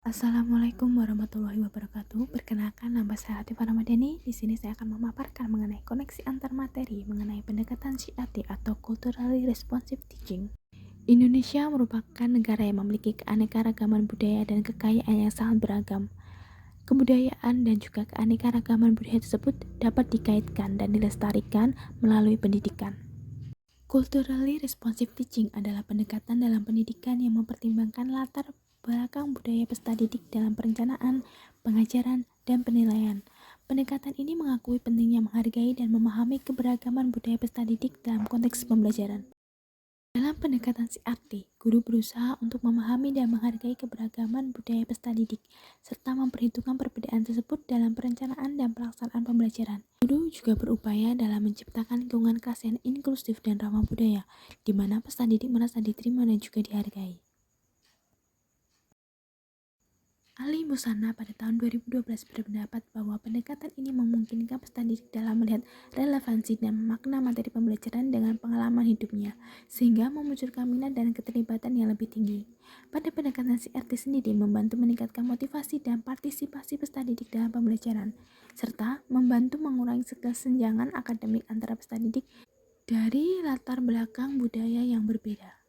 Assalamualaikum warahmatullahi wabarakatuh. Perkenalkan, nama saya Latifah Ramadhani. Di sini saya akan memaparkan mengenai koneksi antar materi mengenai pendekatan CRT atau Culturally Responsive Teaching. Indonesia merupakan negara yang memiliki keanekaragaman budaya dan kekayaan yang sangat beragam. Kebudayaan dan juga keanekaragaman budaya tersebut dapat dikaitkan dan dilestarikan melalui pendidikan. Culturally responsive teaching adalah pendekatan dalam pendidikan yang mempertimbangkan latar belakang budaya peserta didik dalam perencanaan, pengajaran, dan penilaian. Pendekatan ini mengakui pentingnya menghargai dan memahami keberagaman budaya peserta didik dalam konteks pembelajaran. Dalam pendekatan CRT, guru berusaha untuk memahami dan menghargai keberagaman budaya peserta didik, serta memperhitungkan perbedaan tersebut dalam perencanaan dan pelaksanaan pembelajaran. Guru juga berupaya dalam menciptakan lingkungan kelas yang inklusif dan ramah budaya, di mana peserta didik merasa diterima dan juga dihargai. Ali Musana pada tahun 2012 berpendapat bahwa pendekatan ini memungkinkan peserta didik dalam melihat relevansi dan makna materi pembelajaran dengan pengalaman hidupnya, sehingga memunculkan minat dan keterlibatan yang lebih tinggi. Pada pendekatan CRT sendiri membantu meningkatkan motivasi dan partisipasi peserta didik dalam pembelajaran, serta membantu mengurangi kesenjangan akademik antara peserta didik dari latar belakang budaya yang berbeda.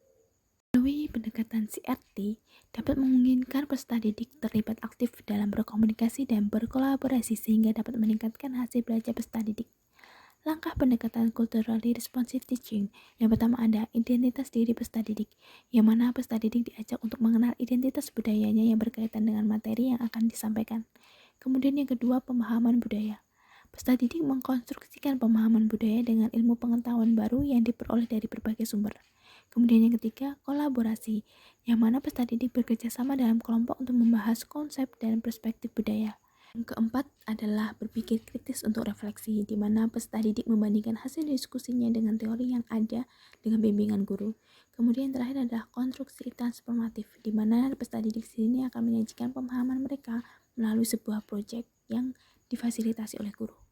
Melalui pendekatan CRT dapat memungkinkan peserta didik terlibat aktif dalam berkomunikasi dan berkolaborasi sehingga dapat meningkatkan hasil belajar peserta didik. Langkah pendekatan culturally responsive teaching yang pertama ada identitas diri peserta didik, yang mana peserta didik diajak untuk mengenal identitas budayanya yang berkaitan dengan materi yang akan disampaikan. Kemudian yang kedua, pemahaman budaya. Peserta didik mengkonstruksikan pemahaman budaya dengan ilmu pengetahuan baru yang diperoleh dari berbagai sumber. Kemudian yang ketiga, kolaborasi, yang mana peserta didik bekerja sama dalam kelompok untuk membahas konsep dan perspektif budaya. Yang keempat adalah berpikir kritis untuk refleksi, di mana peserta didik membandingkan hasil diskusinya dengan teori yang ada dengan bimbingan guru. Kemudian yang terakhir adalah konstruksi transformatif, di mana peserta didik sini akan menyajikan pemahaman mereka melalui sebuah proyek yang difasilitasi oleh guru.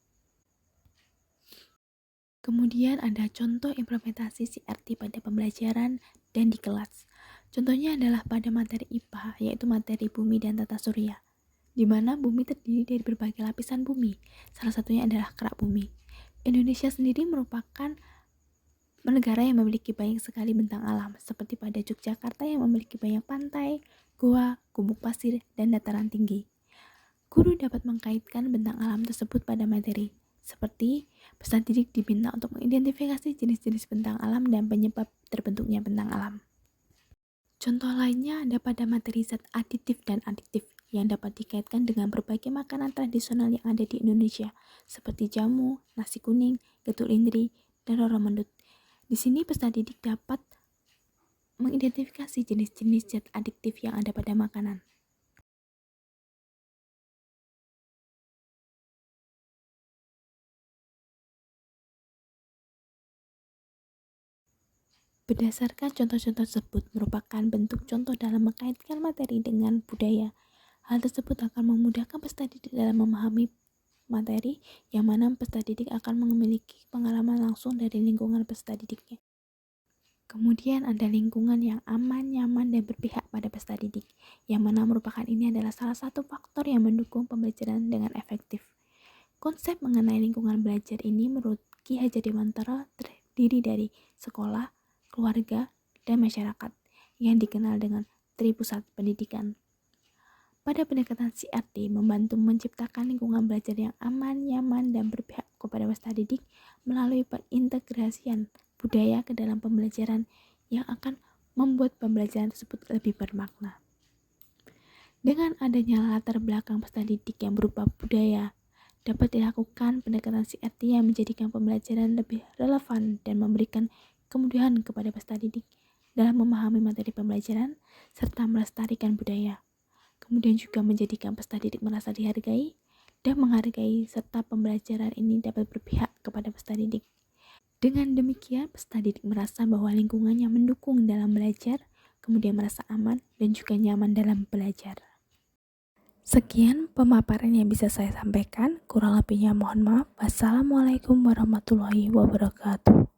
Kemudian ada contoh implementasi CRT pada pembelajaran dan di kelas. Contohnya adalah pada materi IPA, yaitu materi bumi dan tata surya, di mana bumi terdiri dari berbagai lapisan bumi. Salah satunya adalah kerak bumi. Indonesia sendiri merupakan negara yang memiliki banyak sekali bentang alam, seperti pada Yogyakarta yang memiliki banyak pantai, goa, gumuk pasir, dan dataran tinggi. Guru dapat mengkaitkan bentang alam tersebut pada materi, seperti peserta didik diminta untuk mengidentifikasi jenis-jenis bentang alam dan penyebab terbentuknya bentang alam. Contoh lainnya ada pada materi zat aditif dan adiktif yang dapat dikaitkan dengan berbagai makanan tradisional yang ada di Indonesia, seperti jamu, nasi kuning, getuk lindri, dan roro mendut. Di sini peserta didik dapat mengidentifikasi jenis-jenis zat adiktif yang ada pada makanan. Berdasarkan contoh-contoh tersebut merupakan bentuk contoh dalam mengkaitkan materi dengan budaya. Hal tersebut akan memudahkan peserta didik dalam memahami materi, yang mana peserta didik akan memiliki pengalaman langsung dari lingkungan peserta didiknya. Kemudian ada lingkungan yang aman, nyaman, dan berpihak pada peserta didik, yang mana merupakan ini adalah salah satu faktor yang mendukung pembelajaran dengan efektif. Konsep mengenai lingkungan belajar ini menurut Ki Hajar Dewantara terdiri dari sekolah, keluarga, dan masyarakat yang dikenal dengan Tripusat Pendidikan. Pada pendekatan CRT membantu menciptakan lingkungan belajar yang aman, nyaman, dan berpihak kepada peserta didik melalui pengintegrasian budaya ke dalam pembelajaran yang akan membuat pembelajaran tersebut lebih bermakna. Dengan adanya latar belakang peserta didik yang berupa budaya, dapat dilakukan pendekatan CRT yang menjadikan pembelajaran lebih relevan dan memberikan kemudahan kepada peserta didik dalam memahami materi pembelajaran serta melestarikan budaya. Kemudian juga menjadikan peserta didik merasa dihargai dan menghargai serta pembelajaran ini dapat berpihak kepada peserta didik. Dengan demikian, peserta didik merasa bahwa lingkungannya mendukung dalam belajar, kemudian merasa aman dan juga nyaman dalam belajar. Sekian pemaparan yang bisa saya sampaikan, kurang lebihnya mohon maaf. Wassalamualaikum warahmatullahi wabarakatuh.